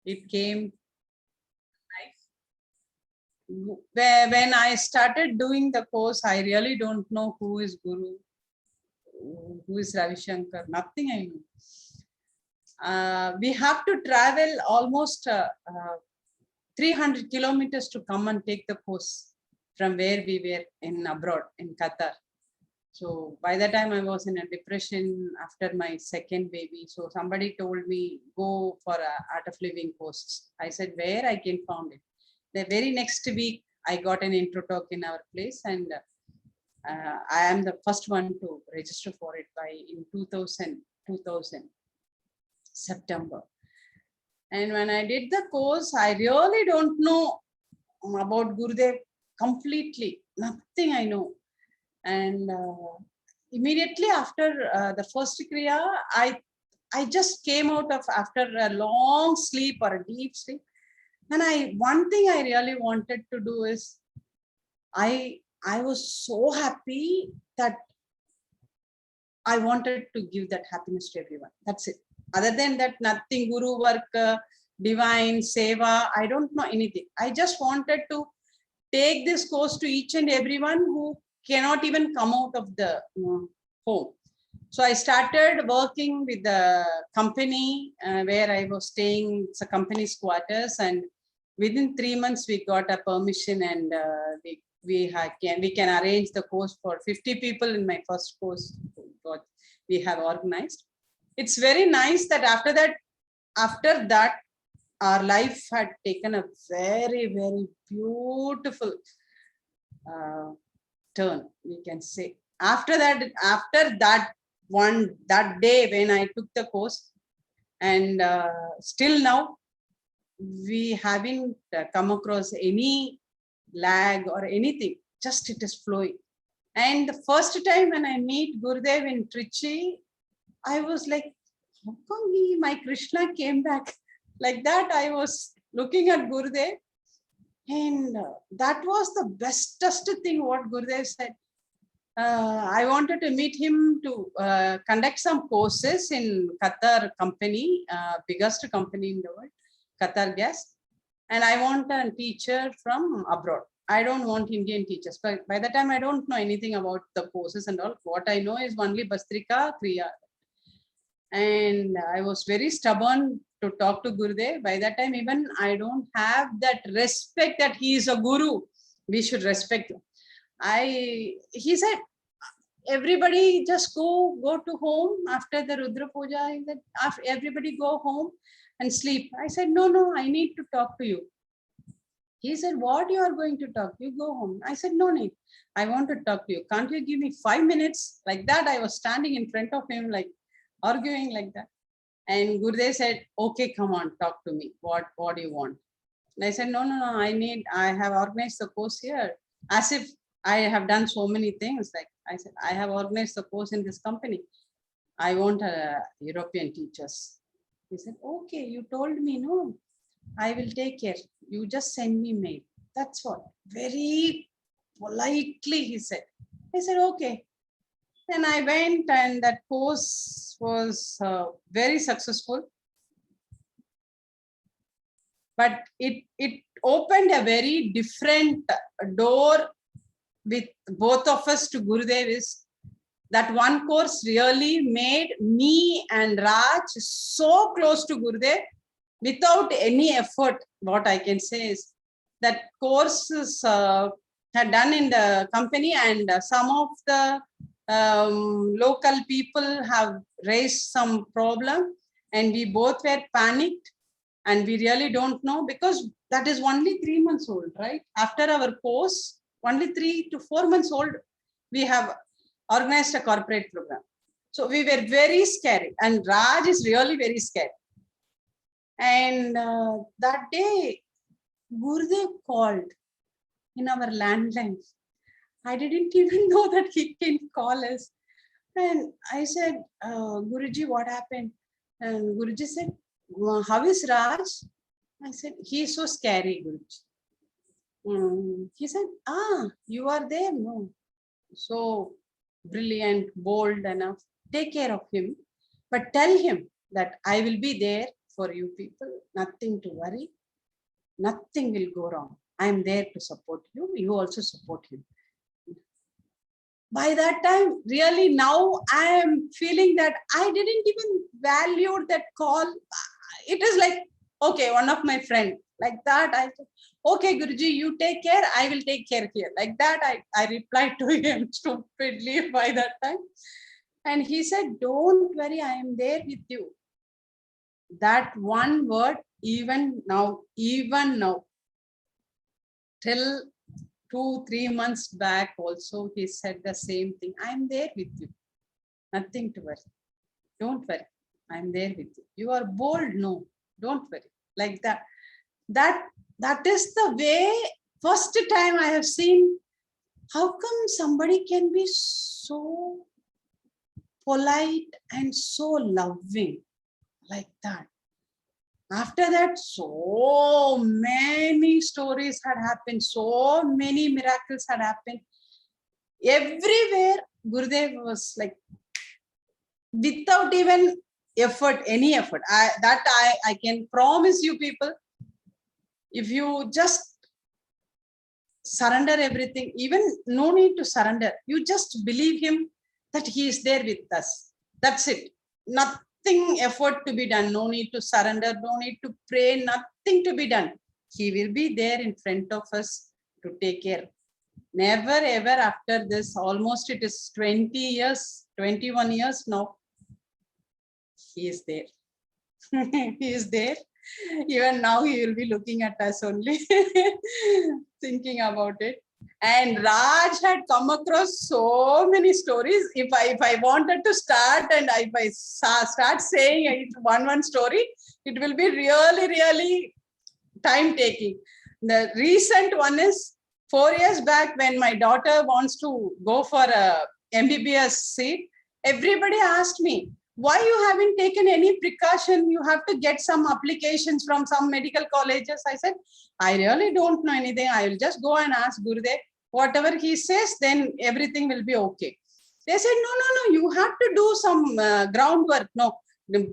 it came life. When I started doing the course, I really don't know who is Guru, who is Ravi Shankar, nothing I know. We have to travel almost 300 kilometers to come and take the course from where we were in abroad, in Qatar. So by the time I was in a depression after my second baby. So somebody told me, go for a Art of Living course. I said, where I can found it. The very next week, I got an intro talk in our place, and I am the first one to register for it in 2000 September. And when I did the course, I really don't know about Gurudev completely, nothing I know. And immediately after the first Kriya, I just came out of after a long sleep or a deep sleep. And one thing I really wanted to do is, I was so happy that I wanted to give that happiness to everyone. That's it. Other than that, nothing, Guru work, divine, seva, I don't know anything. I just wanted to take this course to each and everyone who cannot even come out of the home. So I started working with the company where I was staying. It's a company's quarters, and within 3 months we got a permission, and we can arrange the course for 50 people in my first course. We have organized. It's very nice that after that, our life had taken a very, very beautiful turn, we can say. After that day when I took the course, and still now we haven't come across any lag or anything, just it is flowing. And the first time when I meet Gurudev in Trichy, I was like, how come my Krishna came back? Like that, I was looking at Gurudev, and that was the bestest thing what Gurudev said. I wanted to meet him to conduct some courses in Qatar company, biggest company in the world, Qatar Gas. And I want a teacher from abroad. I don't want Indian teachers. But by the time, I don't know anything about the courses and all. What I know is only Bastrika, Kriya. And I was very stubborn to talk to Gurudev. By that time, even I don't have that respect that he is a guru. We should respect him. He said, everybody just go to home after the Rudra Puja. He said, everybody go home and sleep. I said, no, I need to talk to you. He said, what you are going to talk? You go home. I said, no need. I want to talk to you. Can't you give me 5 minutes? Like that, I was standing in front of him, like arguing like that. And Gurudev said, okay, come on, talk to me. What do you want? And I said, no, I have organized the course here. As if I have done so many things. Like I said, I have organized the course in this company. I want European teachers. He said, okay, you told me, no, I will take care. You just send me mail. That's what. Very politely he said. I said, okay. Then I went, and that course was very successful. But it opened a very different door with both of us to Gurudev. Is that one course really made me and Raj so close to Gurudev without any effort. What I can say is that courses had done in the company, and some of the local people have raised some problem, and we both were panicked, and we really don't know, because that is only 3 months old, right? After our course, only 3 to 4 months old, we have organized a corporate program. So we were very scared, and Raj is really very scared. And that day, Gurudev called in our landline. I didn't even know that he can call us. And I said, Guruji, what happened? And Guruji said, how is Raj? I said, he is so scary, Guruji. He said, you are there? No. So brilliant, bold enough. Take care of him. But tell him that I will be there for you people. Nothing to worry. Nothing will go wrong. I am there to support you. You also support him. By that time, really now I am feeling that I didn't even value that call. It is like, okay, one of my friend like that. I said, okay, Guruji, you take care. I will take care here. Like that, I replied to him stupidly by that time. And he said, don't worry, I am there with you. That one word, even now, till 2-3 months back also, he said the same thing. I'm there with you. Nothing to worry. Don't worry. I'm there with you. You are bold. No, don't worry. Like that. That is the way, first time I have seen, how come somebody can be so polite and so loving like that. After that, so many stories had happened, so many miracles had happened. Everywhere, Gurudev was like, without even effort, any effort. I can promise you people, if you just surrender everything, even no need to surrender, you just believe him that he is there with us. That's it. Nothing effort to be done. No need to surrender. No need to pray. Nothing to be done. He will be there in front of us to take care. Never ever after this, almost it is 20 years, 21 years now, he is there. He is there. Even now he will be looking at us only, thinking about it. And Raj had come across so many stories. If I wanted to start and if I start saying it one story, it will be really time taking. The recent one is 4 years back when my daughter wants to go for a MBBS seat. Everybody asked me, why you haven't taken any precaution? You have to get some applications from some medical colleges. I said, I really don't know anything. I will just go and ask Gurudev. Whatever he says, then everything will be okay. They said, no, you have to do some groundwork. No,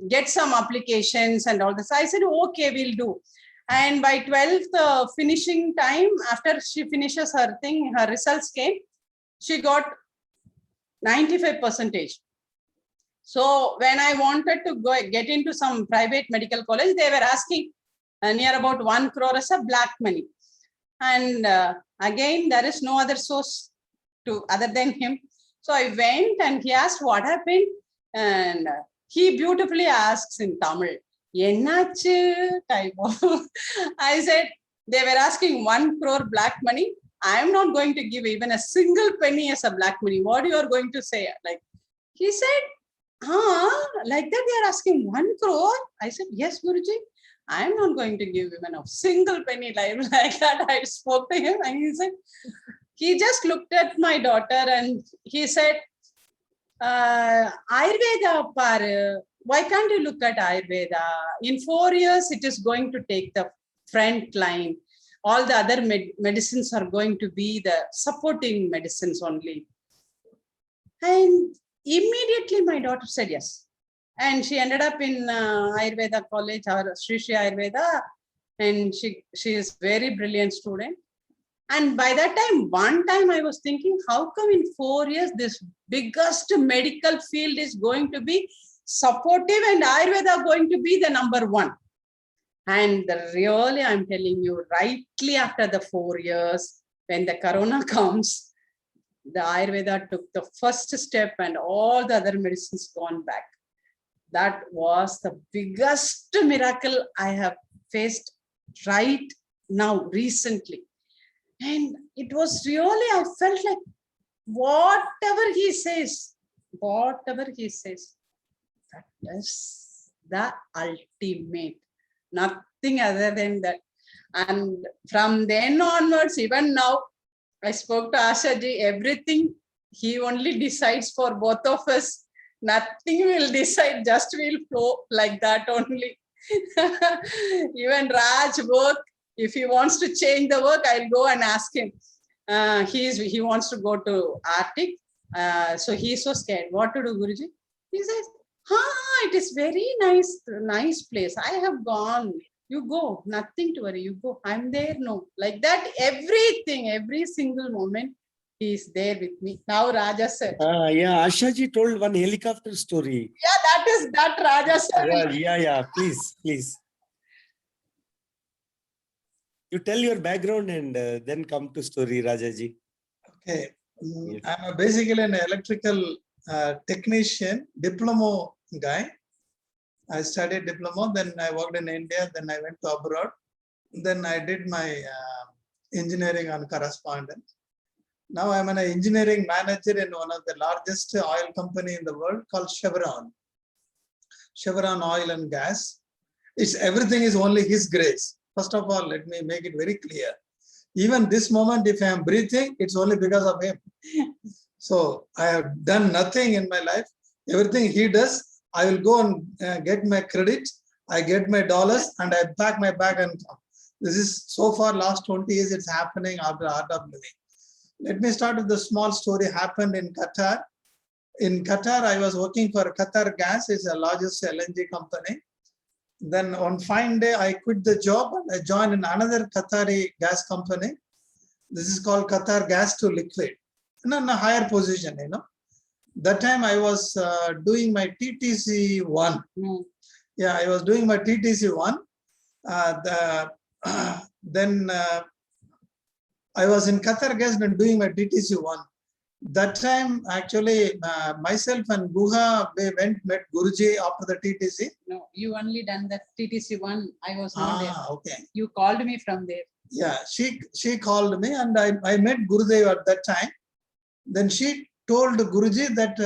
get some applications and all this. I said, okay, we'll do. And by 12th finishing time, after she finishes her thing, her results came, she got 95%. So when I wanted to go get into some private medical college, they were asking near about 1 crore as a black money. And again, there is no other source to other than him. So I went and he asked what happened. And he beautifully asks in Tamil, Ennachu type of. I said, they were asking 1 crore black money. I am not going to give even a single penny as a black money. What you are going to say? Like, he said, like that they are asking 1 crore. I said, yes, Guruji, I am not going to give even a single penny like that. I spoke to him and he said, he just looked at my daughter and he said, Ayurveda, why can't you look at Ayurveda? In 4 years, it is going to take the front line. All the other medicines are going to be the supporting medicines only. And immediately my daughter said yes. And she ended up in Ayurveda college or Sri Sri Ayurveda. And she is very brilliant student. And by that time, one time I was thinking, how come in 4 years, this biggest medical field is going to be supportive and Ayurveda going to be the number one. And really, I'm telling you, rightly after the 4 years, when the Corona comes, the Ayurveda took the first step and all the other medicines gone back. That was the biggest miracle I have faced right now, recently. And it was really, I felt like whatever he says, that is the ultimate. Nothing other than that. And from then onwards, even now, I spoke to Ashaji, everything he only decides for both of us. Nothing will decide, just will flow like that only. Even Raj work, if he wants to change the work, I'll go and ask him. He wants to go to Arctic. So he's so scared. What to do, Guruji? He says, it is very nice place. I have gone. You go, nothing to worry. You go. I'm there. No, like that. Everything, every single moment, he is there with me. Now, Raja sir. Yeah, Ashaji told one helicopter story. Yeah, that Raja sir. Yeah. Please. You tell your background and then come to story, Rajaji. Okay. Yes. I'm basically an electrical technician, diploma guy. I studied diploma, then I worked in India, then I went to abroad. Then I did my engineering on correspondence. Now I'm an engineering manager in one of the largest oil company in the world called Chevron. Chevron Oil and Gas. Everything is only His grace. First of all, let me make it very clear. Even this moment, if I am breathing, it's only because of Him. So I have done nothing in my life. Everything He does, I will go and get my credit. I get my dollars and I pack my bag and come. This is so far last 20 years it's happening after Art of Living. Let me start with the small story happened in Qatar. In Qatar, I was working for Qatar Gas, it's the largest LNG company. Then on fine day, I quit the job and I joined in another Qatari gas company. This is called Qatar Gas to Liquid. And in a higher position, That time I was doing my TTC 1. Yeah, I was doing my TTC 1. Then I was in Qatar Gas and doing my TTC 1. That time, actually, myself and Guha, we met Guruji after the TTC. No, you only done that TTC 1. I was not there. Okay. You called me from there. Yeah, she called me and I met Gurudev at that time. Then she told Guruji that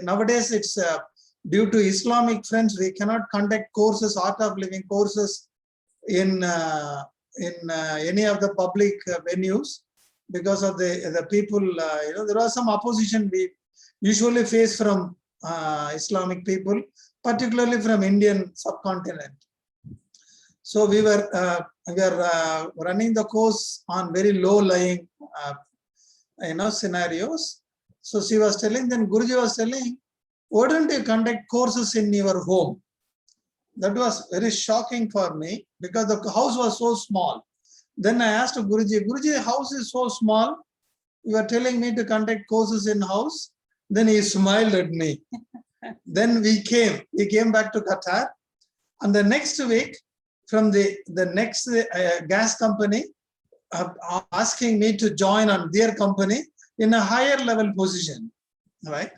nowadays it's due to Islamic friends, we cannot conduct courses, Art of Living courses in any of the public venues because of the people, there was some opposition we usually face from Islamic people, particularly from Indian subcontinent. So we were running the course on very low-lying, scenarios. So she was telling, then Guruji was telling, why don't you conduct courses in your home? That was very shocking for me because the house was so small. Then I asked Guruji, the house is so small. You are telling me to conduct courses in house? Then he smiled at me. Then we came back to Qatar. And the next week, from the next gas company, asking me to join on their company in a higher level position, right?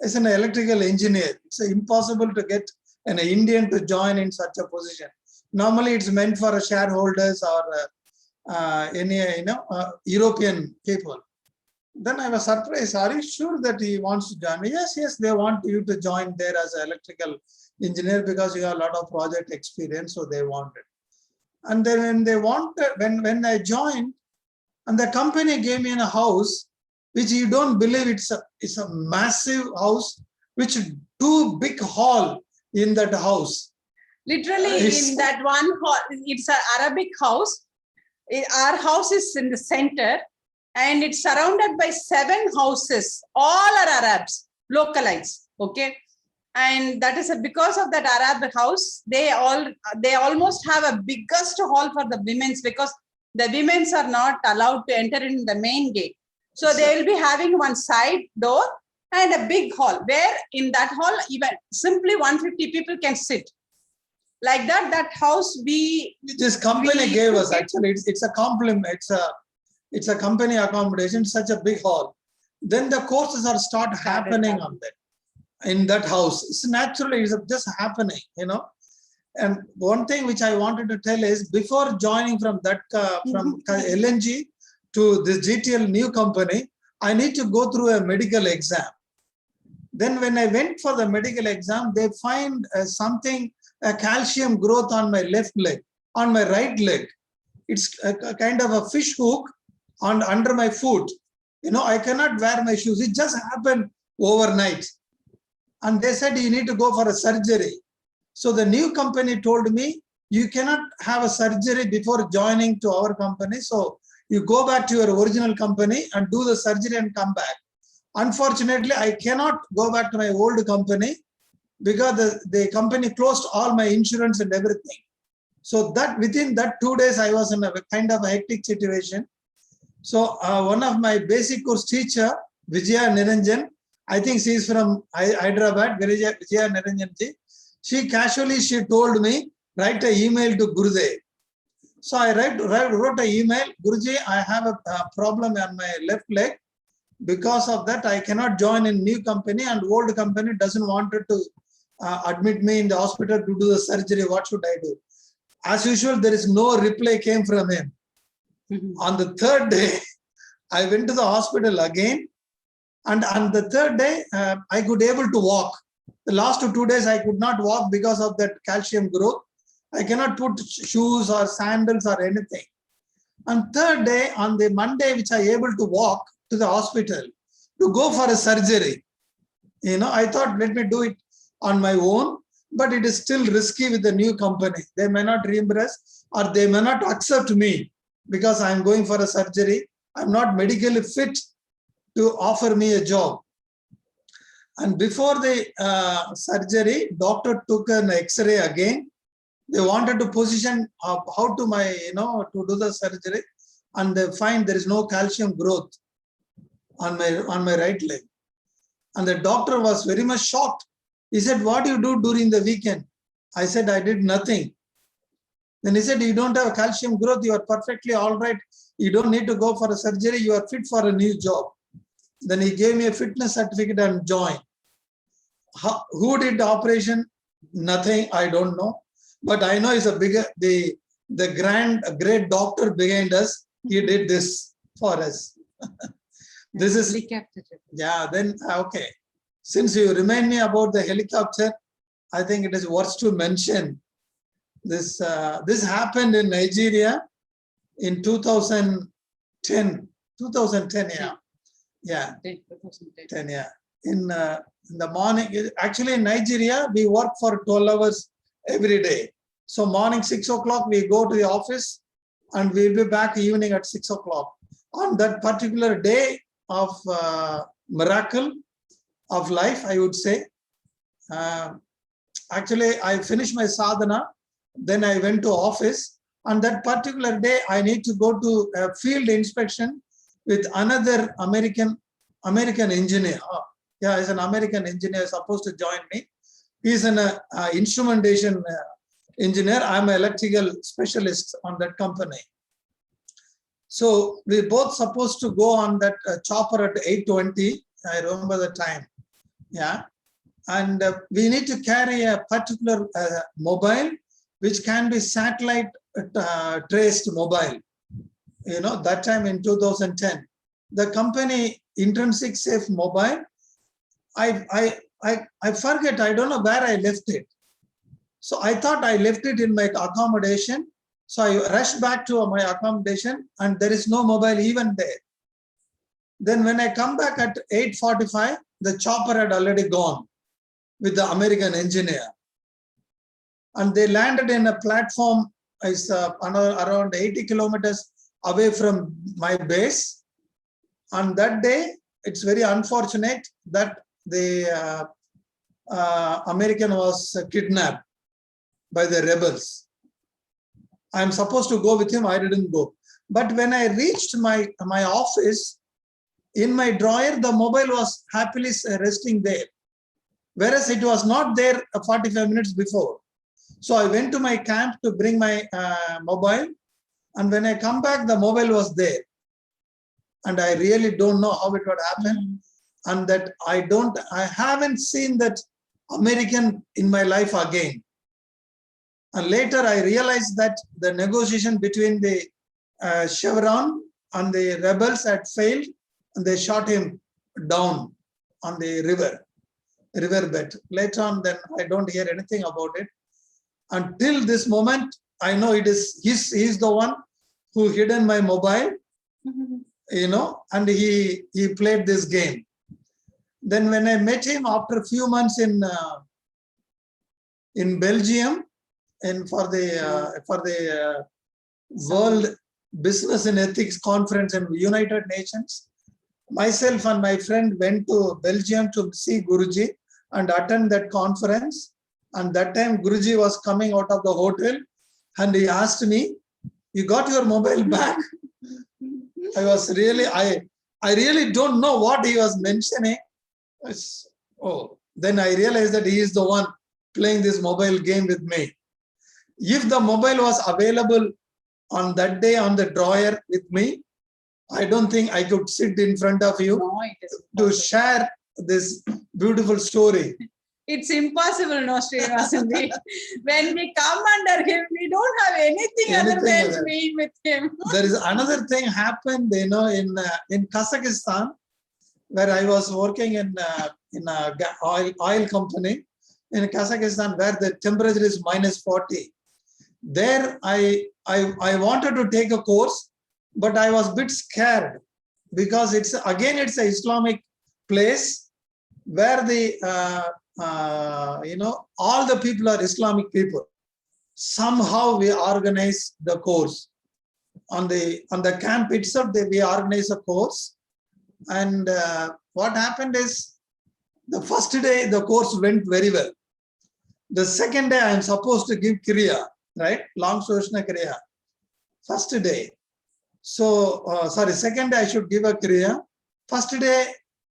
As an electrical engineer, it's impossible to get an Indian to join in such a position. Normally, it's meant for shareholders or European people. Then I was surprised. Are you sure that he wants to join me? Yes, they want you to join there as an electrical engineer because you have a lot of project experience, so they wanted. And then when they wanted, when I joined, and the company gave me a house, which you don't believe it's a massive house, which 2 big hall in that house. Literally in that one hall, it's an Arabic house. Our house is in the center and it's surrounded by 7 houses. All are Arabs, localized. Okay. And that is because of that Arab house, they almost have a biggest hall for the women's because the women's are not allowed to enter in the main gate. So they will be having one side door and a big hall where in that hall, even simply 150 people can sit. Like that house this company gave us, actually, it's a compliment. It's a company accommodation, such a big hall. Then the courses are start happening on that. In that house, it's naturally, it's just happening, And one thing which I wanted to tell is before joining from LNG to this GTL new company, I need to go through a medical exam. Then when I went for the medical exam, they find a calcium growth on my left leg, on my right leg. It's a kind of a fish hook under my foot. I cannot wear my shoes. It just happened overnight. And they said, you need to go for a surgery. So the new company told me, you cannot have a surgery before joining to our company. So you go back to your original company and do the surgery and come back. Unfortunately, I cannot go back to my old company because the company closed all my insurance and everything. So that within that 2 days, I was in a kind of a hectic situation. So one of my basic course teacher, Vijaya Niranjan, I think she is from Hyderabad, Vijaya Niranjan ji. She casually, she told me, write an email to Gurudev. So I wrote an email, Guruji, I have a problem on my left leg. Because of that, I cannot join in new company, and old company doesn't want to admit me in the hospital to do the surgery. What should I do? As usual, there is no reply came from him. On the third day, I went to the hospital again. And on the third day, I could able to walk. The last 2 days, I could not walk because of that calcium growth. I cannot put shoes or sandals or anything. On third day, on the Monday, which I able to walk to the hospital to go for a surgery. I thought, let me do it on my own, but it is still risky with the new company. They may not reimburse or they may not accept me because I'm going for a surgery. I'm not medically fit to offer me a job. And before the surgery, doctor took an X-ray again. They wanted to position how to to do the surgery, and they find there is no calcium growth on my right leg. And the doctor was very much shocked. He said, what do you do during the weekend? I said, I did nothing. Then he said, you don't have calcium growth. You are perfectly all right. You don't need to go for a surgery. You are fit for a new job. Then he gave me a fitness certificate and joined. Who did the operation? Nothing. I don't know. But I know it's the great doctor behind us. He did this for us. This is, yeah, then, okay. Since you remind me about the helicopter, I think it is worth to mention. This happened in Nigeria in 2010. 2010, yeah. Yeah. 2010, yeah. In the morning, actually in Nigeria, we work for 12 hours every day. So morning 6 o'clock, we go to the office and we'll be back evening at 6 o'clock. On that particular day of miracle of life, I would say, actually I finished my sadhana, then I went to office. On that particular day, I need to go to a field inspection with another American engineer. Yeah, he's an American engineer supposed to join me. He's an instrumentation engineer. I'm an electrical specialist on that company. So we both supposed to go on that chopper at 8:20. I remember the time. Yeah, and we need to carry a particular mobile which can be satellite traced mobile. That time in 2010, the company Intrinsic Safe Mobile. I forget. I don't know where I left it. So I thought I left it in my accommodation. So I rushed back to my accommodation and there is no mobile even there. Then when I come back at 8:45, the chopper had already gone with the American engineer. And they landed in a platform around 80 kilometers away from my base. On that day, it's very unfortunate that the American was kidnapped by the rebels. I'm supposed to go with him. I didn't go. But when I reached my office, in my drawer, the mobile was happily resting there, whereas it was not there 45 minutes before. So I went to my camp to bring my mobile. And when I come back, the mobile was there. And I really don't know how it would happen. And that I haven't seen that American in my life again. And later I realized that the negotiation between the Chevron and the rebels had failed, and they shot him down on the riverbed. Later on, then I don't hear anything about it. Until this moment, I know it is he's the one who hidden my mobile, and he played this game. Then when I met him after a few months in Belgium, and for the World Business and Ethics Conference in United Nations, myself and my friend went to Belgium to see Guruji and attend that conference. And that time Guruji was coming out of the hotel and he asked me, "You got your mobile back?" I really don't know what he was mentioning. Then I realized that he is the one playing this mobile game with me. If the mobile was available on that day on the drawer with me, I don't think I could sit in front of you No, it is to impossible. share this beautiful story. It's impossible, no, Srinivasan. When we come under him, we don't have anything other Anything than other. being with him. There is another thing happened, in Kazakhstan, where I was working in a oil company in Kazakhstan, where the temperature is -40. There, I wanted to take a course, but I was a bit scared because it's an Islamic place where all the people are Islamic people. Somehow we organized the course on the camp itself. We organized a course, and what happened is, the first day the course went very well. The second day I am supposed to give Kriya, right? Long Soshna Kriya. First day. So, second day I should give a Kriya. First day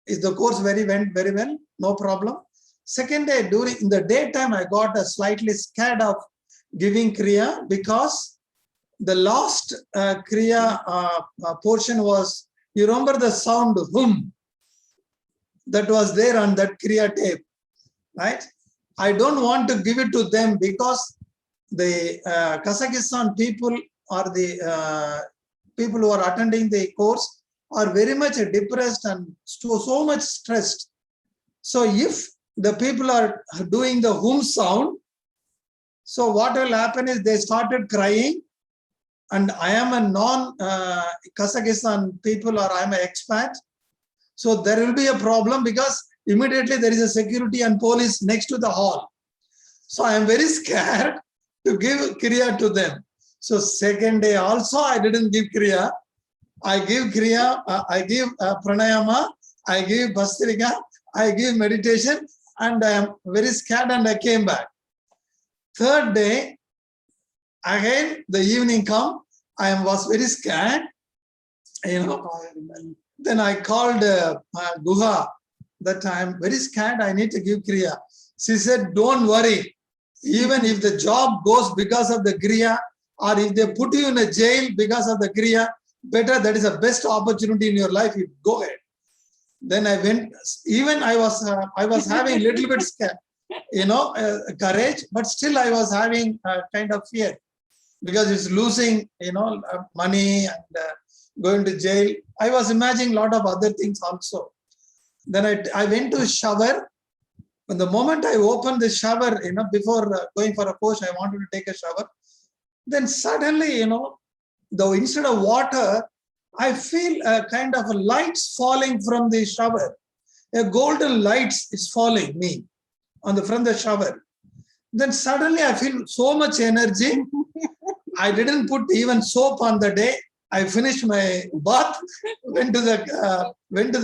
is the course went very well, no problem. Second day, in the daytime, I got slightly scared of giving Kriya because the last Kriya portion was, you remember the sound hum that was there on that Kriya tape, right? I don't want to give it to them because the Kazakhstan people or the people who are attending the course are very much depressed and so much stressed. So if the people are doing the hum sound, so what will happen is they started crying, and I am a non-Kazakhstan people, or I am an expat. So there will be a problem because immediately there is a security and police next to the hall. So I am very scared to give Kriya to them. So second day also I didn't give Kriya. I give Kriya, I give Pranayama, I give Bhastrika, I give meditation, and I am very scared and I came back. Third day, again the evening come, I was very scared, Then I called Guha that I am very scared, I need to give Kriya. She said, "Don't worry, even if the job goes because of the Kriya, or if they put you in a jail because of the Kriya, better, that is the best opportunity in your life, you go ahead." Then I went, even I was having a little bit scare, courage, but still I was having a kind of fear because it's losing, money and going to jail. I was imagining a lot of other things also. Then I went to shower. When the moment I opened the shower, before going for a course, I wanted to take a shower. Then suddenly, instead of water, I feel a kind of lights falling from the shower. A golden lights is falling me from the shower. Then suddenly I feel so much energy. I didn't put even soap on the day. I finished my bath, went to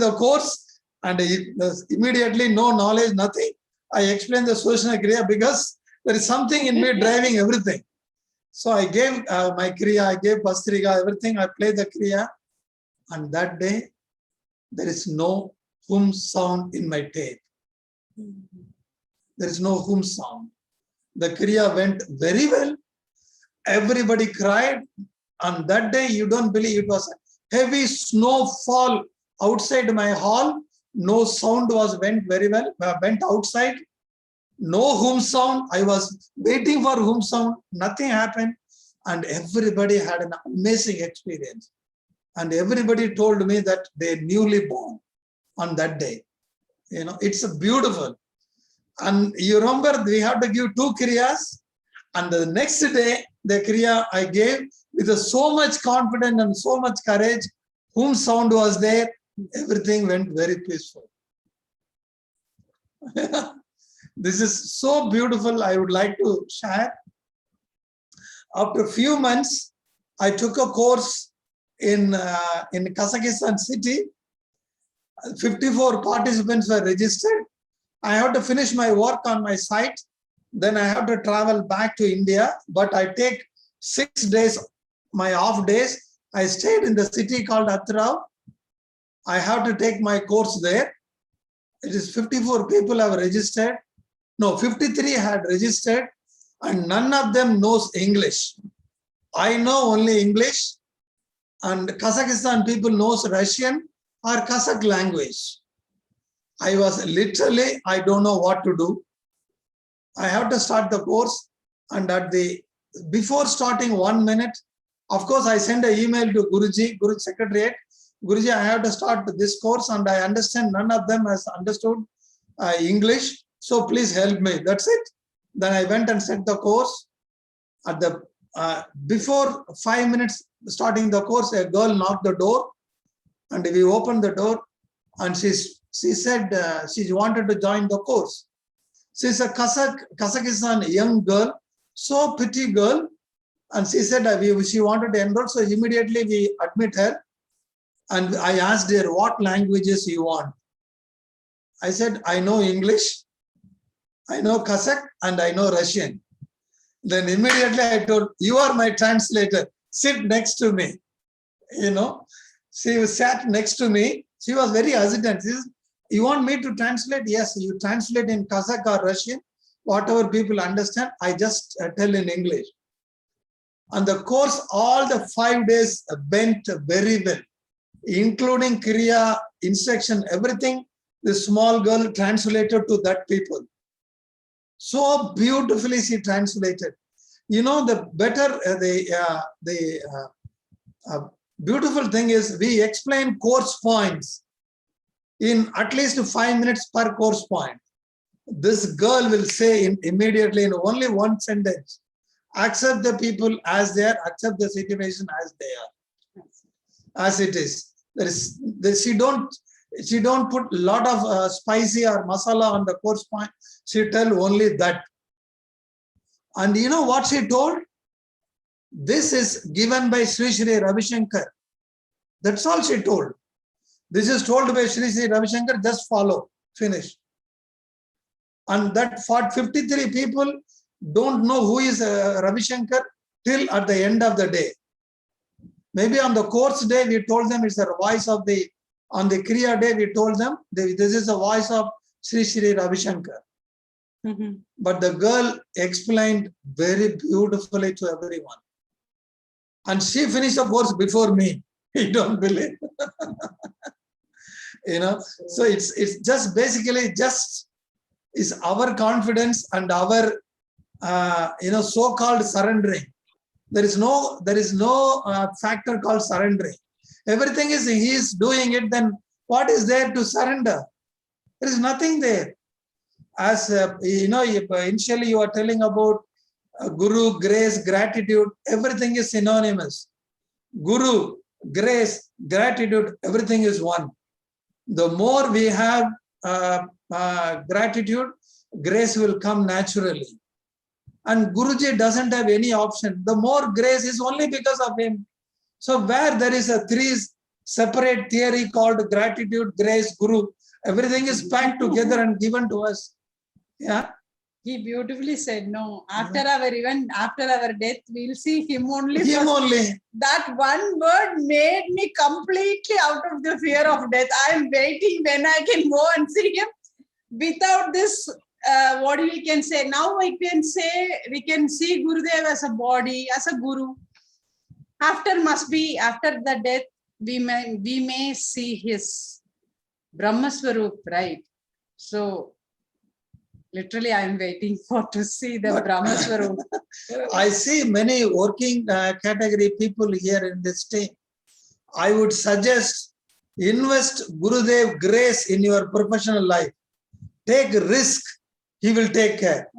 the course, and immediately no knowledge, nothing. I explained the Soshna Kriya because there is something in me driving everything. So I gave my Kriya, I gave Bhastrika, everything. I played the Kriya. And that day, there is no hum sound in my tape. There is no hum sound. The Kriya went very well. Everybody cried. On that day, you don't believe, it was heavy snowfall outside my hall. No sound went very well, went outside. No hum sound. I was waiting for hum sound. Nothing happened. And everybody had an amazing experience. And everybody told me that they're newly born on that day. It's beautiful. And you remember, we had to give 2 Kriyas. And the next day, the Kriya I gave with so much confidence and so much courage. Hum sound was there. Everything went very peaceful. This is so beautiful. I would like to share. After a few months, I took a course in Kazakhstan city. 54 participants were registered. I have to finish my work on my site. Then I have to travel back to India, but I take 6 days, my off days. I stayed in the city called Atrao. I have to take my course there. It is 54 people have registered. No, 53 had registered and none of them knows English. I know only English and Kazakhstan people knows Russian or Kazakh language. I was literally, I don't know what to do. I have to start the course and before starting 1 minute, of course, I send an email to Guruji, Guru Secretariat. Guruji, I have to start this course and I understand none of them has understood English. So please help me. That's it. Then I went and set the course. At the before 5 minutes starting the course, a girl knocked the door and we opened the door and she said she wanted to join the course. She's a Kazakhstan young girl, so pretty girl. And she said she wanted to enroll. So immediately we admit her. And I asked her, what languages you want? I said, I know English, I know Kazakh, and I know Russian. Then immediately I told, you are my translator, sit next to me. You know, she sat next to me. She was very hesitant. She says, you want me to translate? Yes, you translate in Kazakh or Russian, whatever people understand, I just tell in English. And the course, all the 5 days went very well, including Kriya, instruction, everything. The small girl translated to that people. So beautifully she translated. You know, the better, beautiful thing is we explain course points in at least 5 minutes per course point. This girl will say immediately in only one sentence, accept the people as they are, accept the situation as they are, as it is. She don't put a lot of spicy or masala on the course point. She tell only that. And you know what she told? This is given by Sri Sri Ravi Shankar. That's all she told. This is told by Sri Sri Ravi Shankar, just follow, finish. And that for 53 people don't know who is Ravi Shankar till at the end of the day. Maybe on the course day, we told them it's the voice of on the Kriya day, we told them this is the voice of Sri Sri Ravi Shankar. But the girl explained very beautifully to everyone. And she finished the course before me. You don't believe. You know, so it's just basically just is our confidence and our so-called surrendering. There is no factor called surrendering. Everything is he is doing it. Then what is there to surrender? There is nothing there. As initially you are telling about Guru, grace, gratitude. Everything is synonymous. Guru, grace, gratitude. Everything is one. The more we have gratitude, grace will come naturally. And Guruji doesn't have any option. The more grace is only because of him. So where there is a 3 separate theory called gratitude, grace, Guru, everything is packed together and given to us. Yeah. He beautifully said, no, after our death, we'll see him only. Him only. That one word made me completely out of the fear of death. I am waiting when I can go and see him without this. What we can say now, we can see Gurudev as a body, as a guru. After the death, we may see his Brahmaswarup, right? So literally, I am waiting to see the Brahmaswarup. I see many working category people here in this team. I would suggest invest Gurudev grace in your professional life. Take risk. He will take care.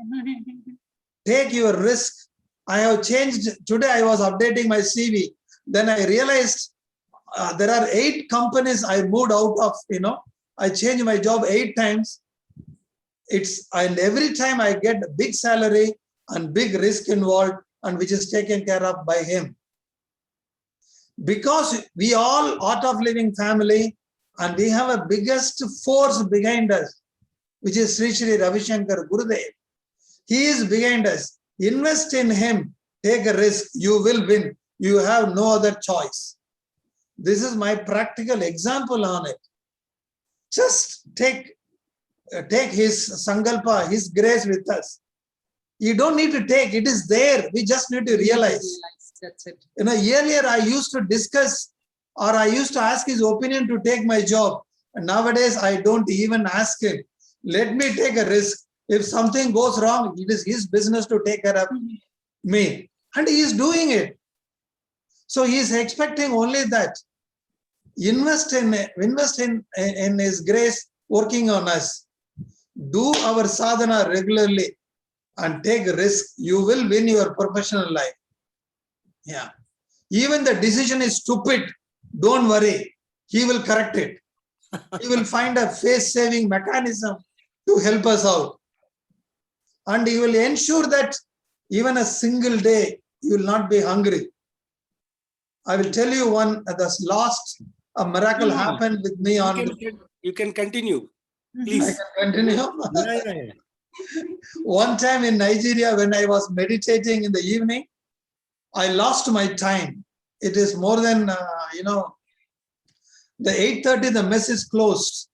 Take your risk. I have changed. Today I was updating my CV. Then I realized there are 8 companies I moved out of, I changed my job 8 times. And every time I get a big salary and big risk involved and which is taken care of by him. Because we all Art of Living family and we have a biggest force behind us. which is Sri Sri Ravi Shankar Gurudev. He is behind us. Invest in him. Take a risk. You will win. You have no other choice. This is my practical example on it. Just take his sankalpa, his grace with us. You don't need to take. It is there. We just need to realize. That's it. You know, earlier I used to discuss or I used to ask his opinion to take my job. And nowadays I don't even ask him. Let me take a risk. If something goes wrong, it is his business to take care of me. And he is doing it. So he is expecting only that. Invest in his grace working on us. Do our sadhana regularly and take a risk. You will win your professional life. Yeah. Even the decision is stupid. Don't worry. He will correct it. He will find a face-saving mechanism to help us out. And he will ensure that even a single day, you will not be hungry. I will tell you one, a miracle happened with me on. You can continue. I Please. can continue. Yeah. One time in Nigeria, when I was meditating in the evening, I lost my time. It is more than, the 8:30, the mess is closed.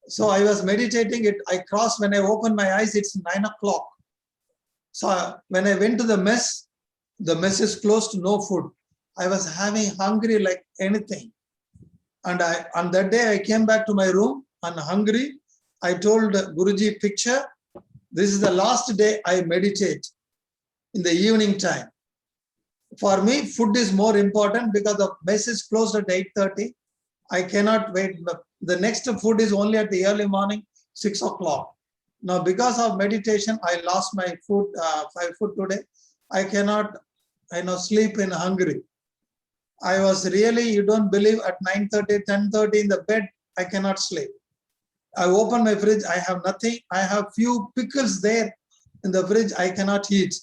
So I was meditating it. I crossed, when I opened my eyes, it's 9 o'clock. So when I went to the mess is closed, no food. I was having hungry like anything. And on that day, I came back to my room and hungry. I told Guruji, picture, this is the last day I meditate in the evening time. For me, food is more important because the mess is closed at 8:30. I cannot wait. The next food is only at the early morning, 6 o'clock. Now, because of meditation, I lost my food, 5 food today. I cannot, sleep in hungry. I was really, you don't believe, at 9:30, 10:30 in the bed, I cannot sleep. I open my fridge, I have nothing. I have few pickles there in the fridge, I cannot eat.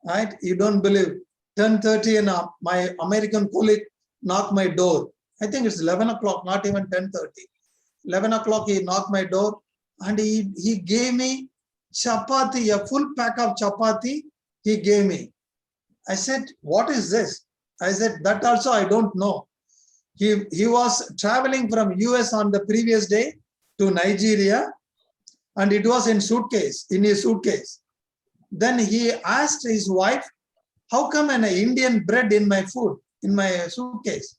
Right? You don't believe. 10:30 and my American colleague knocked my door. I think it's 11 o'clock, not even 10:30. 11 o'clock, he knocked my door and he gave me chapati, a full pack of chapati he gave me. I said, what is this? I said, that also I don't know. He was traveling from US on the previous day to Nigeria, and it was in his suitcase. Then he asked his wife, how come an Indian bread in my food, in my suitcase?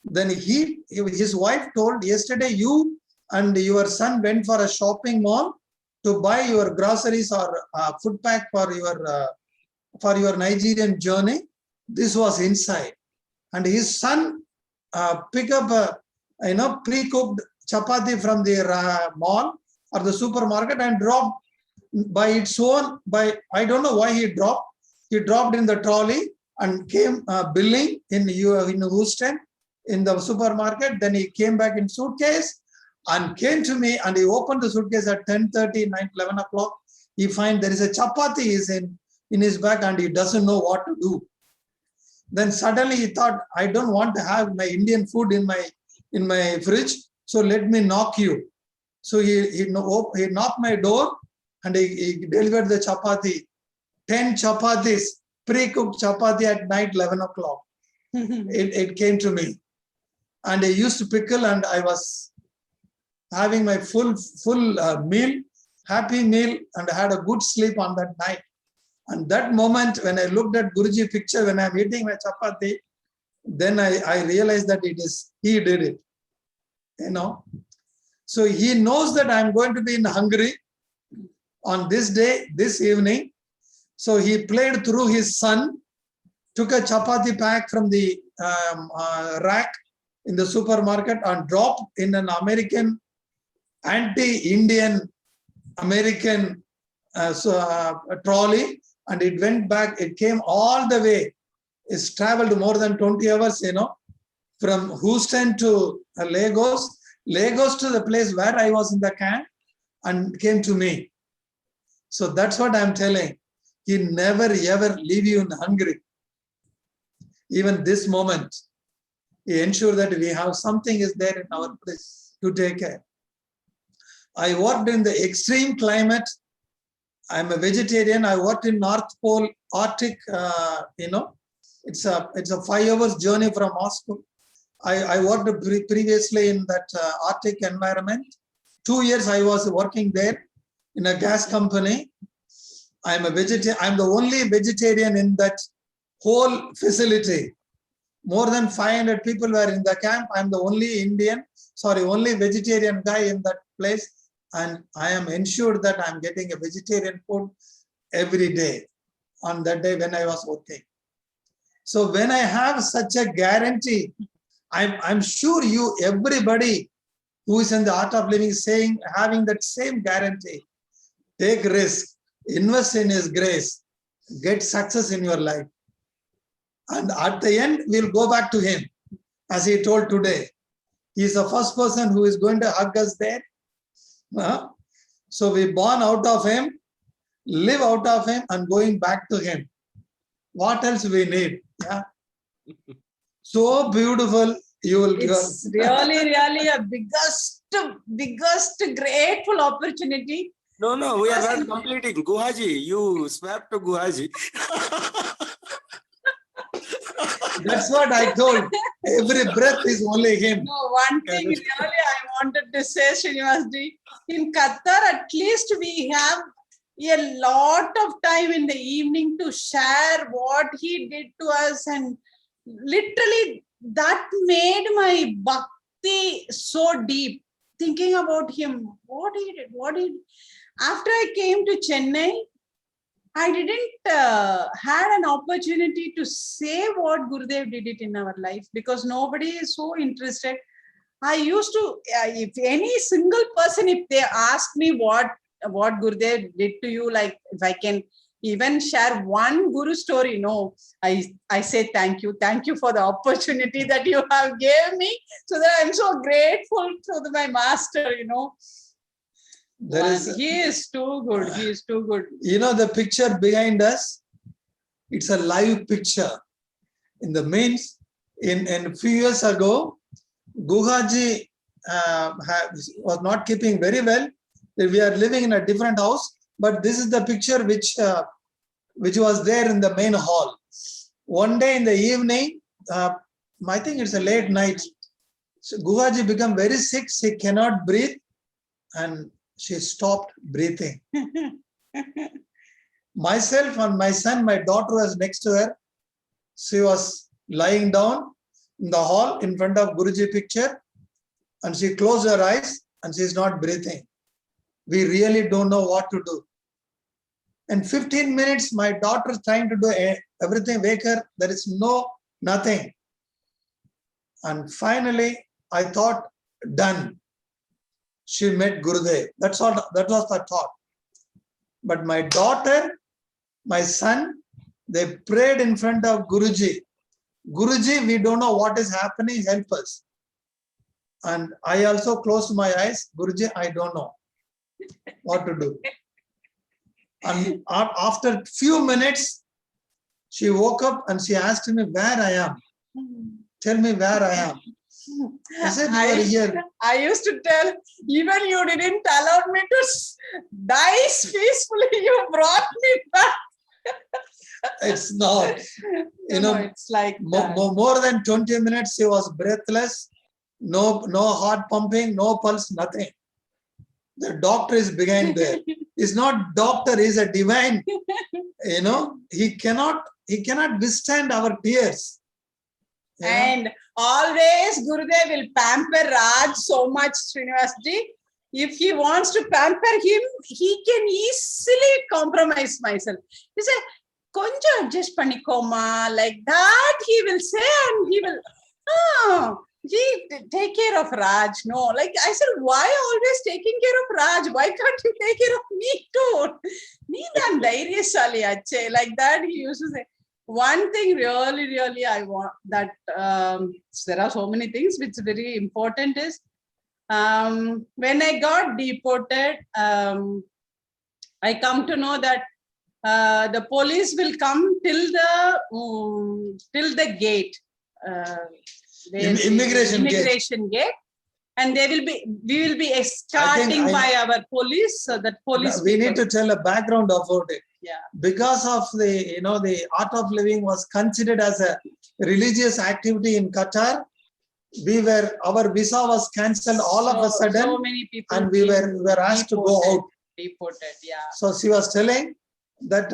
Then his wife told, yesterday you and your son went for a shopping mall to buy your groceries or food pack for your Nigerian journey. This was inside. And his son picked up a pre-cooked chapati from the mall or the supermarket and dropped by its own, I don't know why he dropped. He dropped in the trolley and came billing in Houston in the supermarket. Then he came back in suitcase and came to me, and he opened the suitcase at 10:30, 11 o'clock. He finds there is a chapati is in his bag and he doesn't know what to do. Then suddenly he thought, I don't want to have my Indian food in my fridge, so let me knock you. So he knocked my door and he delivered the chapati. 10 chapatis, pre-cooked chapati at night, 11 o'clock. It came to me. And I used to pickle, and I was having my full meal, happy meal, and I had a good sleep on that night. And that moment, when I looked at Guruji picture, when I'm eating my chapati, then I realized that he did it. So he knows that I'm going to be in Hungary on this day, this evening. So he played through his son, took a chapati pack from the rack in the supermarket and dropped in an American, anti-Indian American trolley, and it went back. It came all the way. It's traveled more than 20 hours, from Houston to Lagos to the place where I was in the camp, and came to me. So that's what I'm telling. He never ever leave you in hungry. Even this moment, he ensure that we have something is there in our place to take care. I worked in the extreme climate. I'm a vegetarian. I worked in North Pole, Arctic, it's a 5 hours journey from Moscow. I worked previously in that Arctic environment. 2 years I was working there in a gas company. I'm a vegetarian. I'm the only vegetarian in that whole facility. More than 500 people were in the camp. I'm the only vegetarian guy in that place. And I am ensured that I'm getting a vegetarian food every day on that day when I was working. So when I have such a guarantee, I'm sure everybody who is in the art of living saying, having that same guarantee, take risk, invest in His grace, get success in your life. And at the end, we'll go back to Him. As He told today, He is the first person who is going to hug us there. So we born out of Him, live out of Him, and going back to Him. What else we need? Yeah. So beautiful. It's really a biggest grateful opportunity. No, we are not completing. Guhaji, you swept to Guhaji. That's what I told. Every breath is only Him. No, one thing really I wanted to say, Srinivasji, in Qatar, at least we have a lot of time in the evening to share what He did to us, and literally that made my bhakti so deep. Thinking about Him, what He did. After I came to Chennai, I didn't had an opportunity to say what Gurudev did it in our life, because nobody is so interested. I used to, if any single person, if they ask me what Gurudev did to you, like if I can even share one Guru story, no, I say thank you for the opportunity that you have gave me, so that I'm so grateful to my master, He is too good. He is too good. The picture behind us, it's a live picture. In the means, in a few years ago, Guhaji was not keeping very well. We are living in a different house, but this is the picture which was there in the main hall. One day in the evening, I think it's a late night, so Guhaji became very sick. She cannot breathe, and she stopped breathing. Myself and my son, my daughter was next to her. She was lying down in the hall in front of Guruji picture, and she closed her eyes and she's not breathing. We really don't know what to do. In 15 minutes, my daughter is trying to do everything, wake her. There is nothing. And finally, I thought, done. She met Gurudev. That was the thought. But my daughter, my son, they prayed in front of Guruji. Guruji, we don't know what is happening, help us. And I also closed my eyes. Guruji, I don't know what to do. And after a few minutes, she woke up and she asked me where I am. Tell me where I am. I said, you are here. I used to tell, even you didn't allow me to die peacefully. You brought me back. It's not. It's like more than 20 minutes, she was breathless. No heart pumping, no pulse, nothing. The doctor is behind there. He's not doctor, he's a divine. He cannot withstand our tears. And always Gurudev will pamper Raj so much, Srinivasji. If he wants to pamper him, he can easily compromise myself. He said, "Konja adjust panikoma," like that he will say, and he will, take care of Raj. No, like I said, why always taking care of Raj? Why can't you take care of me too? Needan dhairyasaali ache. Like that he used to say. One thing really I want that there are so many things which is very important is when I got deported, I come to know that the police will come till the gate. Immigration gate. And we will be escorting by our police, so that police. We need people- to tell a background about it. Yeah. Because of the art of living was considered as a religious activity in Qatar. Our visa was cancelled all of a So sudden, many people. and we were asked to go out. Deported, yeah. So she was telling that,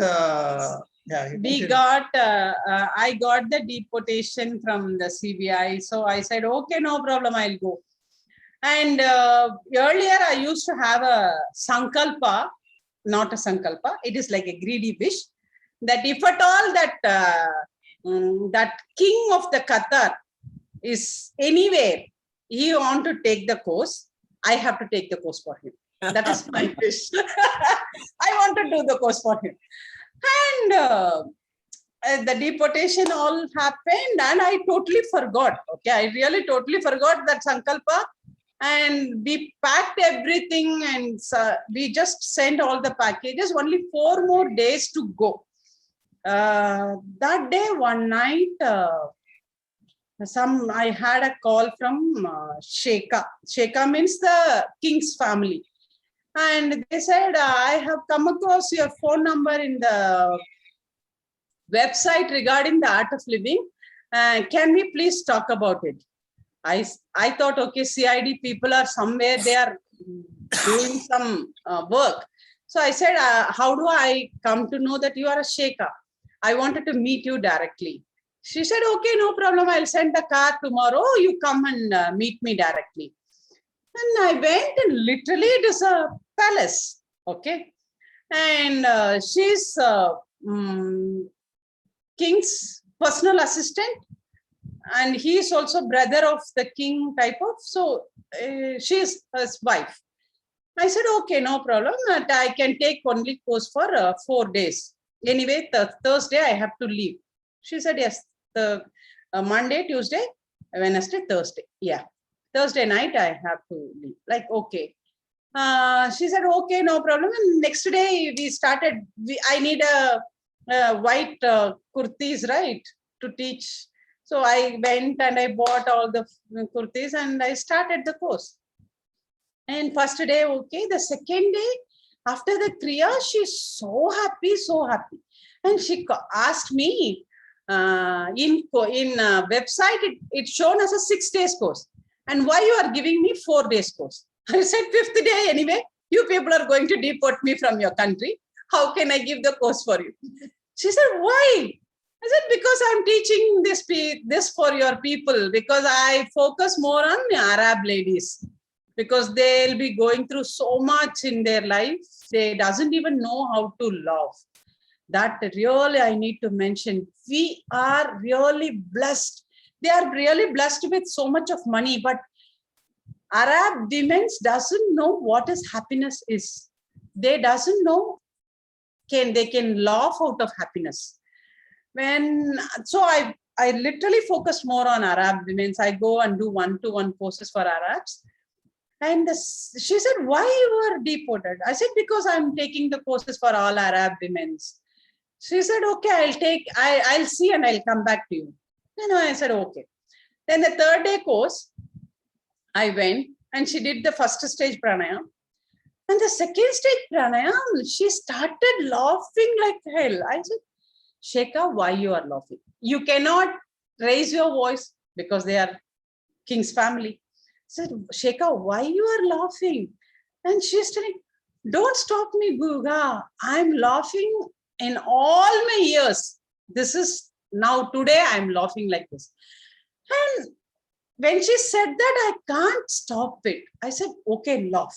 I got the deportation from the CBI. So I said, okay, no problem, I'll go. And earlier I used to have a sankalpa, not a sankalpa. It is like a greedy wish that if at all that king of the Qatar is anywhere, he want to take the course, I have to take the course for him. That is my wish. I want to do the course for him. And the deportation all happened and I totally forgot. Okay, I really totally forgot that sankalpa. And we packed everything and we just sent all the packages, only 4 more days to go. That day, one night, I had a call from Sheikha. Sheikha means the king's family. And they said, I have come across your phone number in the website regarding the art of living. Can we please talk about it? I thought, okay, CID people are somewhere, they are doing some work. So I said, how do I come to know that you are a Sheikha? I wanted to meet you directly. She said, okay, no problem. I'll send the car tomorrow. You come and meet me directly. And I went and literally it is a palace. Okay. And she's king's personal assistant. And he is also brother of the king type of. So she is his wife. I said, okay, no problem. I can take only course for 4 days. Anyway, Thursday I have to leave. She said, yes, the Monday, Tuesday, Wednesday, Thursday. Yeah. Thursday night I have to leave. Like, okay. She said, okay, no problem. And next day we started. I need a white kurtis, right, to teach. So I went and I bought all the kurtis and I started the course. And first day, okay. The second day, after the Kriya, she's so happy, so happy. And she asked me, in website, it's shown as a 6 days course. And why you are giving me 4 days course? I said, 5th day anyway, you people are going to deport me from your country. How can I give the course for you? She said, why? I said, because I'm teaching this for your people, because I focus more on Arab ladies, because they'll be going through so much in their life. They doesn't even know how to love. That really I need to mention. We are really blessed. They are really blessed with so much of money, but Arab women doesn't know what is happiness is. They doesn't know they can laugh out of happiness. So I literally focused more on Arab women. I go and do 1-to-1 courses for Arabs. And she said, why you were deported? I said, because I'm taking the courses for all Arab women. She said, okay, I'll see and I'll come back to you. And I said, okay. Then the 3rd day course, I went and she did the first stage pranayam. And the second stage pranayam, she started laughing like hell. I said, Sheikha, why you are laughing? You cannot raise your voice because they are king's family. I said, Sheikha, why you are laughing? And she's telling, don't stop me, Guga. I'm laughing in all my years. This is now today I'm laughing like this. And when she said that, I can't stop it. I said, okay, laugh.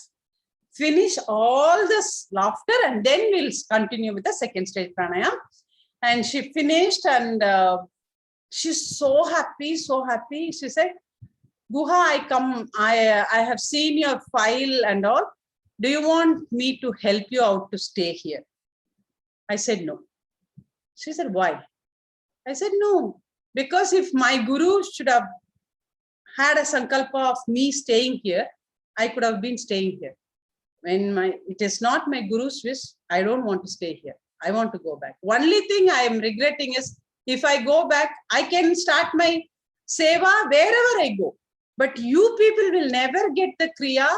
Finish all this laughter and then we'll continue with the second stage pranayam. And she finished and she's so happy, so happy. She said, Guha, I have seen your file and all. Do you want me to help you out to stay here? I said, no. She said, why? I said, no, because if my guru should have had a sankalpa of me staying here, I could have been staying here. It is not my guru's wish, I don't want to stay here. I want to go back. Only thing I am regretting is if I go back, I can start my seva wherever I go. But you people will never get the Kriya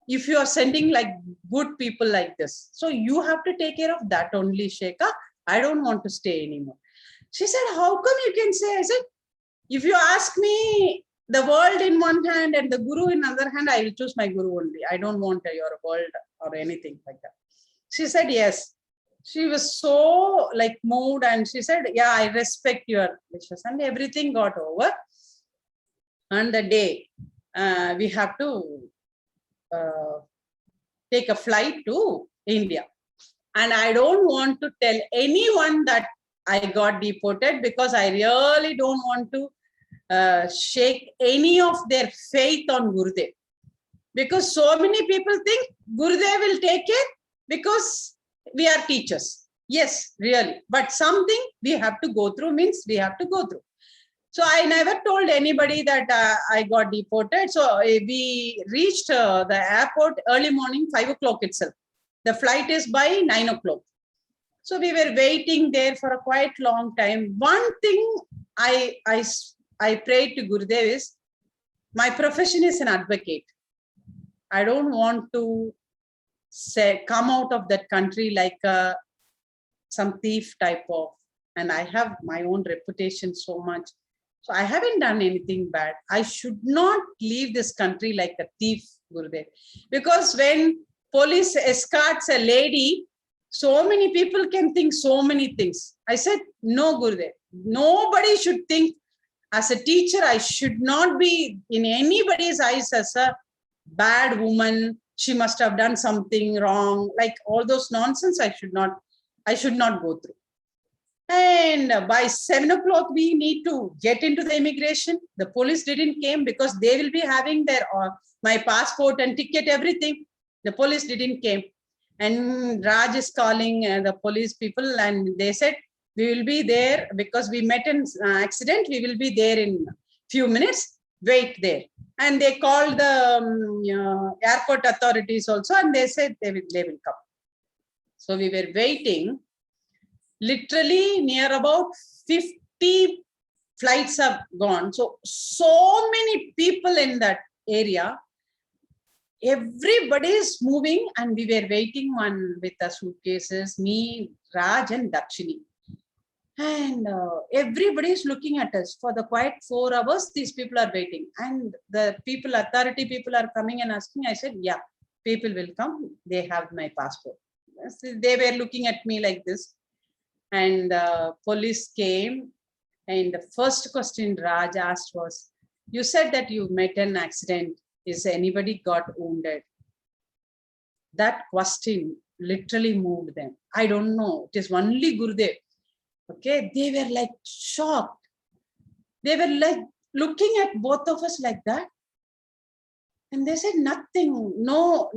if you are sending like good people like this. So you have to take care of that only, Shekha. I don't want to stay anymore. She said, how come you can say? I said, if you ask me the world in one hand and the Guru in other hand, I will choose my Guru only. I don't want your world or anything like that. She said, yes. She was so like moved and she said, yeah, I respect your wishes. And everything got over. On the day, we have to take a flight to India. And I don't want to tell anyone that I got deported because I really don't want to shake any of their faith on Gurudev. Because so many people think Gurudev will take it because we are teachers. Yes, really. But something we have to go through means we have to go through. So I never told anybody that I got deported. So we reached the airport early morning, 5 o'clock itself. The flight is by 9 o'clock. So we were waiting there for a quite long time. One thing I prayed to Gurudev is, my profession is an advocate. I don't want to come out of that country like some thief type of, and I have my own reputation so much. So I haven't done anything bad. I should not leave this country like a thief, Gurudev. Because when police escorts a lady, so many people can think so many things. I said, no, Gurudev. Nobody should think, as a teacher, I should not be in anybody's eyes as a bad woman. She must have done something wrong. Like all those nonsense, I should not go through. And by 7 o'clock, we need to get into the immigration. The police didn't came because they will be having their my passport and ticket, everything. The police didn't came. And Raj is calling the police people and they said, we will be there because we met in accident. We will be there in few minutes. Wait there. And they called the airport authorities also and they said they will come. So we were waiting. Literally near about 50 flights have gone. So many people in that area. Everybody is moving and we were waiting one with the suitcases, me, Raj and Dakshini. And everybody is looking at us. For the quite 4 hours, these people are waiting. And the people, authority people are coming and asking. I said, yeah, people will come. They have my passport. They were looking at me like this. And police came. And the first question Raj asked was, you said that you met an accident. Is anybody got wounded? That question literally moved them. I don't know. It is only Gurudev. Okay, they were like shocked. They were like looking at both of us like that. And they said nothing, no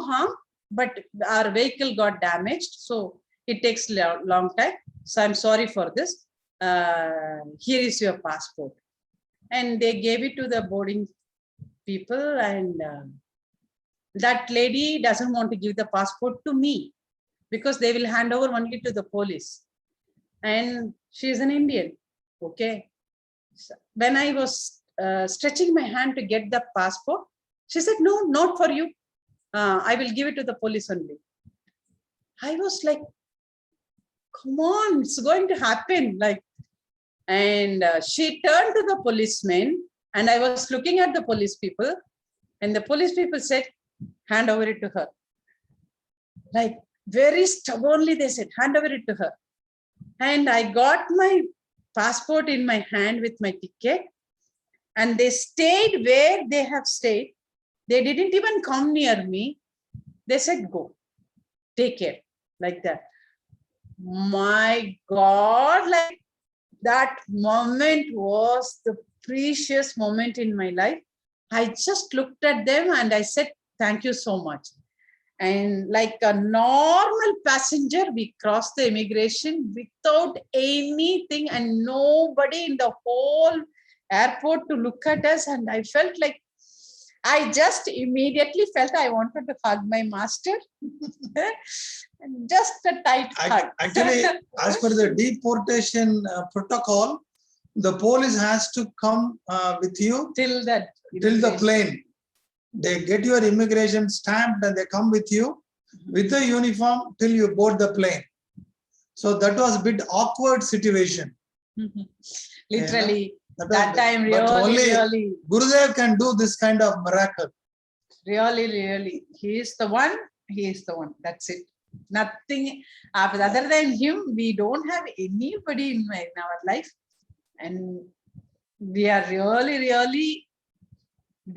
harm, but our vehicle got damaged. So it takes a long time. So I'm sorry for this. Here is your passport. And they gave it to the boarding people. And that lady doesn't want to give the passport to me because they will hand over only to the police. And she is an Indian. Okay. So when I was stretching my hand to get the passport, she said, no, not for you. I will give it to the police only. I was like, come on, it's going to happen. Like, and she turned to the policeman and I was looking at the police people and the police people said, hand over it to her. Like very stubbornly, they said, hand over it to her. And I got my passport in my hand with my ticket and they stayed where they have stayed. They didn't even come near me. They said, go, take care, like that. My God, like that moment was the precious moment in my life. I just looked at them and I said, thank you so much. And like a normal passenger, we crossed the immigration without anything and nobody in the whole airport to look at us. And I felt like, I just immediately felt I wanted to hug my master. Just a tight hug. Actually, as per the deportation protocol, the police has to come with you till that. till the plane. They get your immigration stamped and they come with you with the uniform till you board the plane. So that was a bit awkward situation. Literally, That that was- time but only really, Gurudev can do this kind of miracle. really, he is the one, he is the one. That's it. Nothing after other than him, we don't have anybody in our life. And we are really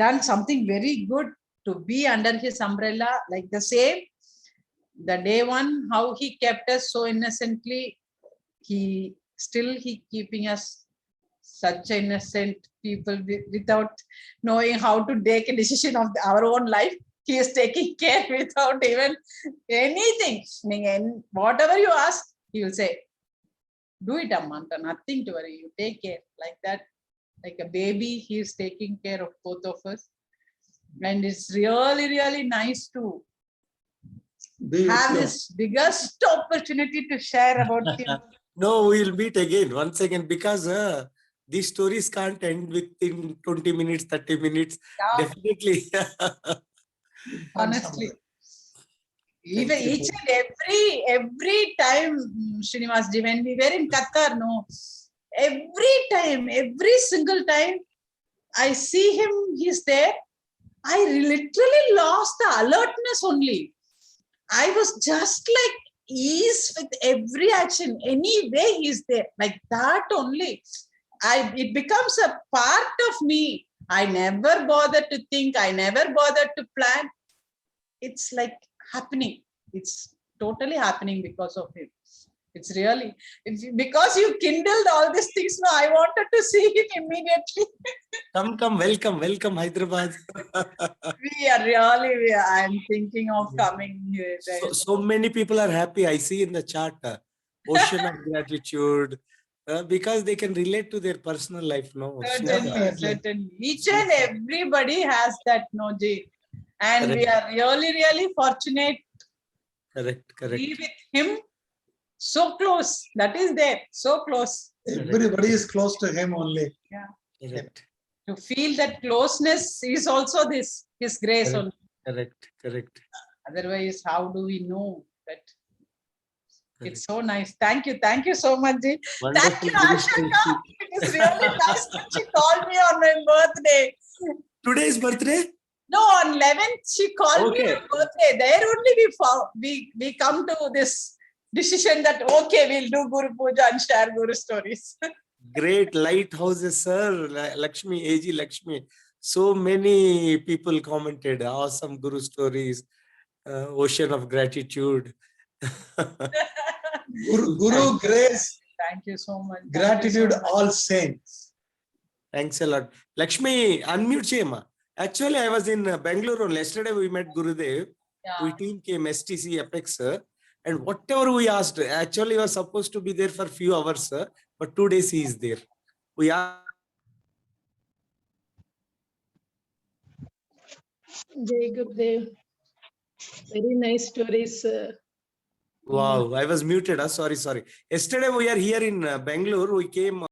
done something very good to be under his umbrella, like the same. The day one, how he kept us so innocently, he keeping us such innocent people without knowing how to take a decision of our own life. He is taking care without even anything. And whatever you ask, he will say, do it, Amanta, nothing to worry, you take care. Like that, like a baby, he is taking care of both of us. And it's really nice to Be with have you. this biggest opportunity to share about him. No, we'll meet again once again because these stories can't end within 20 minutes, 30 minutes. Yeah, Definitely. honestly. Even Thank you. each and every time, Srinivas ji, when we were in Qatar, no, every single time I see him, he's there. I literally lost the alertness only. I was just like ease with every action. Any way he's there, like that only. It becomes a part of me. I never bothered to think. I never bothered to plan. It's like happening. It's totally happening because of him. It's really, because you kindled all these things. No, I wanted to see him immediately. Come, welcome, Hyderabad. I'm thinking of coming here. So many people are happy. I see in the chat, ocean of gratitude, because they can relate to their personal life. No, Certainly. Each and everybody has that, no, Ji. And we are really fortunate Correct. to be with him so close. That is there, so close. Everybody is close to him only. Correct. To feel that closeness is also this, his grace only. Correct. Otherwise, how do we know that? It's so nice. Thank you so much, Ji. Thank you, Ashika. It is really nice that she called me on my birthday. Today's birthday? No, on 11th, she called me Okay. on birthday. There only we come to this decision that, okay, we'll do Guru Puja and share Guru stories. Great lighthouses, sir. Lakshmi, AG Lakshmi. So many people commented, awesome Guru stories, ocean of gratitude. Guru grace, Thank you so much. Thank you gratitude, so much. all saints. Thanks a lot. Lakshmi, unmute Chema. Actually, I was in Bangalore. Yesterday, we met Gurudev. Yeah. We team came STC Apex, sir. And whatever we asked, actually, he was supposed to be there for a few hours, sir. But 2 days he is there. We asked. Jai Gurudev. Very nice stories. Wow, I was muted. Sorry. Yesterday, we are here in Bangalore. We came